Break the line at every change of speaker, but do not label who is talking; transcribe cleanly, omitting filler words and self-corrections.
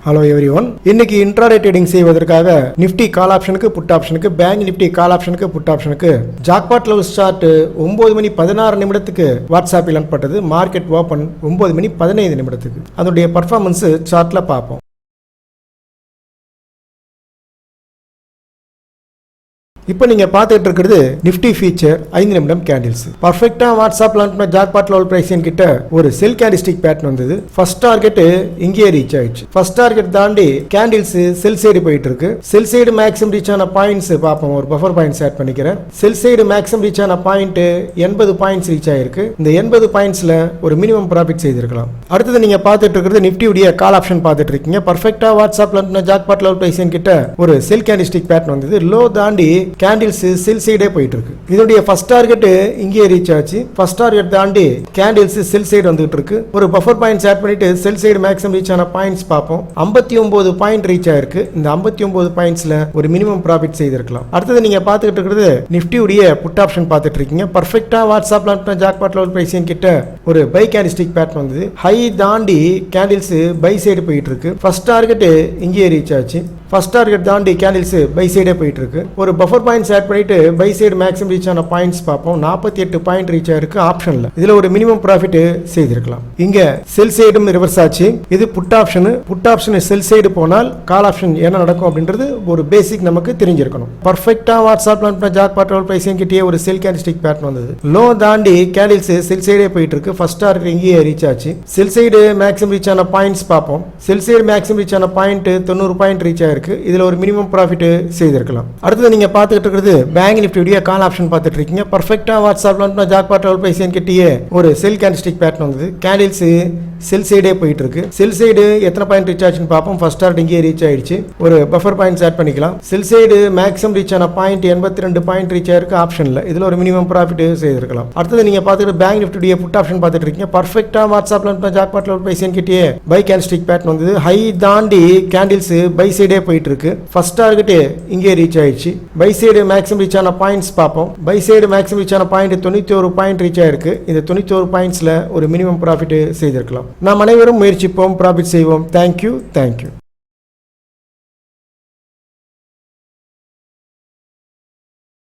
Hello everyone. இன்னைக்கு intraday trading செய்வதற்காக Nifty கால் ஆப்ஷனுக்கு புட் ஆப்ஷனுக்கு பேங்க் நிஃப்டி கால் ஆப்ஷனுக்கு புட் ஆப்ஷனுக்கு ஜாக்பாட் லெவல்ஸ் சார்ட் 9 மணி 16 நிமிடத்துக்கு வாட்ஸ்அப்பில் அனுப்பப்பட்டது. மார்க்கெட் ஓபன் 9 மணி 15 நிமிடத்துக்கு. அதனுடைய பர்ஃபார்மன்ஸ் சார்ட்ல பார்ப்போம். இப்போ நீங்க பார்த்துட்டு இருக்கிறது நிஃப்டி ஃபியூச்சர் 5 நிமிடம் கேண்டில்ஸ். பர்ஃபெக்ட்டா வாட்ஸ்அப்ல அனுப்பின ஜாக்பாட் லெவல் பிரைஸ் கிட்ட ஒரு செல் கேண்டிஸ்டிக் பேட்டர்ன் வந்தது. ஃபர்ஸ்ட் டார்கெட் இங்கே ரீச் ஆயிடுச்சு. ஃபர்ஸ்ட் டார்கெட் தாண்டி கேண்டில்ஸ் செல் சைடு போயிட்டு இருக்கு. செல் சைடு மேக்ஸிமம் ரீச் ஆன பாயிண்ட்ஸ் பார்ப்போம். ஒரு பஃபர் பாயிண்ட்ஸ் ஆட் பண்ணிக்கிறேன். செல் சைடு மேக்ஸிமம் ரீச் ஆன பாயிண்ட் 80 பாயிண்ட்ஸ் ரீச் ஆயிருக்கு. இந்த 80 பாயிண்ட்ஸ்ல ஒரு மினிமம் ப்ராஃபிட் செய்திருக்கலாம். அடுத்தது நீங்க பார்த்துட்டு இருக்கிறது நிஃப்டி உடைய கால் ஆப்ஷன் பார்த்துட்டு இருக்கீங்க. பர்ஃபெக்ட்டா வாட்ஸ்அப்ல அனுப்பின ஜாக்பாட் லெவல் பிரைஸ் கிட்ட ஒரு செல் கேண்டிஸ்டிக் பேட்டர்ன் வந்தது. லோ தாண்டி கேண்டில்ஸ் செல் சைடே போயிட்டு இருக்கு. இதோடைய ஃபர்ஸ்ட் டார்கெட் இங்கே ரீச் ஆச்சு. ஃபர்ஸ்ட் டார்கெட் தாண்டி கேண்டில்ஸ் செல் சைடு வந்துட்டு இருக்கு. ஒரு பஃபர் பாயிண்ட்ஸ் ஆட் பண்ணிட்டு செல் சைடு மேக்ஸிமம் ரீச் ஆன பாயிண்ட்ஸ் பார்ப்போம். 59 பாயிண்ட் ரீச் ஆயிருக்கு. இந்த 59 பாயிண்ட்ஸ்ல ஒரு மினிமம் ப்ராஃபிட் செய்திருக்கலாம். அடுத்தது நீங்க பார்த்துட்டு இருக்கிறது நிஃப்டி உடைய புட் ஆப்ஷன் பார்த்துட்டு இருக்கீங்க. பர்ஃபெக்ட்டா வாட்ஸ்அப்ல அனுப்பின ஜாக்பாட் லெவல் பிரைஸ் கிட்ட ஒரு பை கேண்டிஸ்டிக் பேட்டர்ன் வந்தது. ஹை தாண்டி கேண்டில்ஸ் பை சைடு போயிட்டு இருக்கு. ஃபர்ஸ்ட் டார்கெட் இங்கே ரீச் ஆச்சு. ஃபர்ஸ்ட் டார்கெட் தாண்டி கேண்டில்ஸ் பை சைடே போயிட்டு இருக்கு. ஒரு பஃபர் பாயிண்ட்ஸ் ஆட் பண்ணிட்டு பை சைடு மேக்ஸிமம் ரீச் ஆன பாயிண்ட்ஸ் பார்ப்போம். 48 பாயிண்ட் ரீச் ஆயிருக்கு ஆப்ஷன்ல. இதுல ஒரு மினிமம் ப்ராஃபிட் செய்திருக்கலாம். இங்க செல் சைடும் ரிவர்ஸ் ஆச்சு. இது put option. Put option sell side போனால் கால் ஆப்ஷன் என்ன நடக்கும் அப்படின்றது ஒரு பேசிக் நமக்கு தெரிஞ்சிருக்கணும். பர்ஃபெக்ட்டா வாட்ஸ்அப்ல அனுப்பின ஜாக்பாட் லெவல் பிரைஸ் கிட்டே ஒரு செல் கேண்டிஸ்டிக் பேட்டர்ன் வந்தது. லோ தாண்டி கேண்டில்ஸ் செல் சைடே போயிட்டு இருக்கு. ஃபர்ஸ்ட் டார்கெட் இங்கே ரீச் ஆச்சு. செல் சைடு மேக்ஸிமம் ரீச் ஆன பாயிண்ட்ஸ் பார்ப்போம். செல் சைடு மேக்ஸிமம் ரீச் ஆன பாயிண்ட் 90 பாயிண்ட் ரீச் ஆயிருக்கு. இதுல ஒரு மினிமம் ப்ராஃபிட் செய்திருக்கலாம். அடுத்து நீங்க பார்த்துட்டு இருக்கிறது பேங்க் நிஃப்டி கால் ஆப்ஷன் பார்த்துட்டு இருக்கீங்க. பர்ஃபெக்ட்டா வாட்ஸ்அப்ல அனுப்பின ஜாக்பாட் லெவல் பிரைஸ் கிட்டயே ஒரு செல் கேண்டிஸ்டிக் பேட்டர்ன் வந்தது. கேண்டில்ஸ் செல் சைடே போயிட்டு இருக்கு. செல் சைடு எத்தனை பாயிண்ட் ரீச் ஆச்சுன்னு பார்ப்போம். ஃபர்ஸ்ட் டார்கெட் இங்கே ரீச் ஆயிடுச்சு. ஒரு பஃபர் பாயிண்ட்ஸ் ஆட் பண்ணிக்கலாம். செல் சைடு மேக்ஸிமம் ரீச் ஆன பாயிண்ட் 82 பாயிண்ட் ரீச் ஆயிருக்கு ஆப்ஷன்ல. இதுல ஒரு மினிமம் ப்ராஃபிட் செய்திருக்கலாம். அடுத்து நீங்க பார்த்துட்டு பேங்க் நிஃப்டி புட் ஆப்ஷன் பார்த்துட்டு இருக்கீங்க. பர்ஃபெக்ட்டா வாட்ஸ்அப்ல அனுப்பின ஜாக்பாட் லெவல் பிரைஸ் கிட்டயே பை கேண்டிஸ்டிக் பேட்டர்ன் வந்தது. ஹை தாண்டி கேண்டில்ஸ் பை சைடே போயிட்டு இருக்கு. ஃபர்ஸ்ட் டார்கெட் இங்கே ரீச் ஆயிடுச்சு. பை சைடு மேக்ஸிமம் ரீச் ஆன பாயிண்ட்ஸ் பார்ப்போம். பை சைடு மேக்ஸிமம் ரீச் ஆன பாயிண்ட் 91 பாயிண்ட் ரீச் ஆயிருக்கு. இந்த 91 பாயிண்ட்ஸ்ல ஒரு மினிமம் ப்ராஃபிட் செய்திருக்கலாம். நாம் அனைவரும் முயற்சிப்போம், ப்ராஃபிட் செய்வோம். தேங்க்யூ.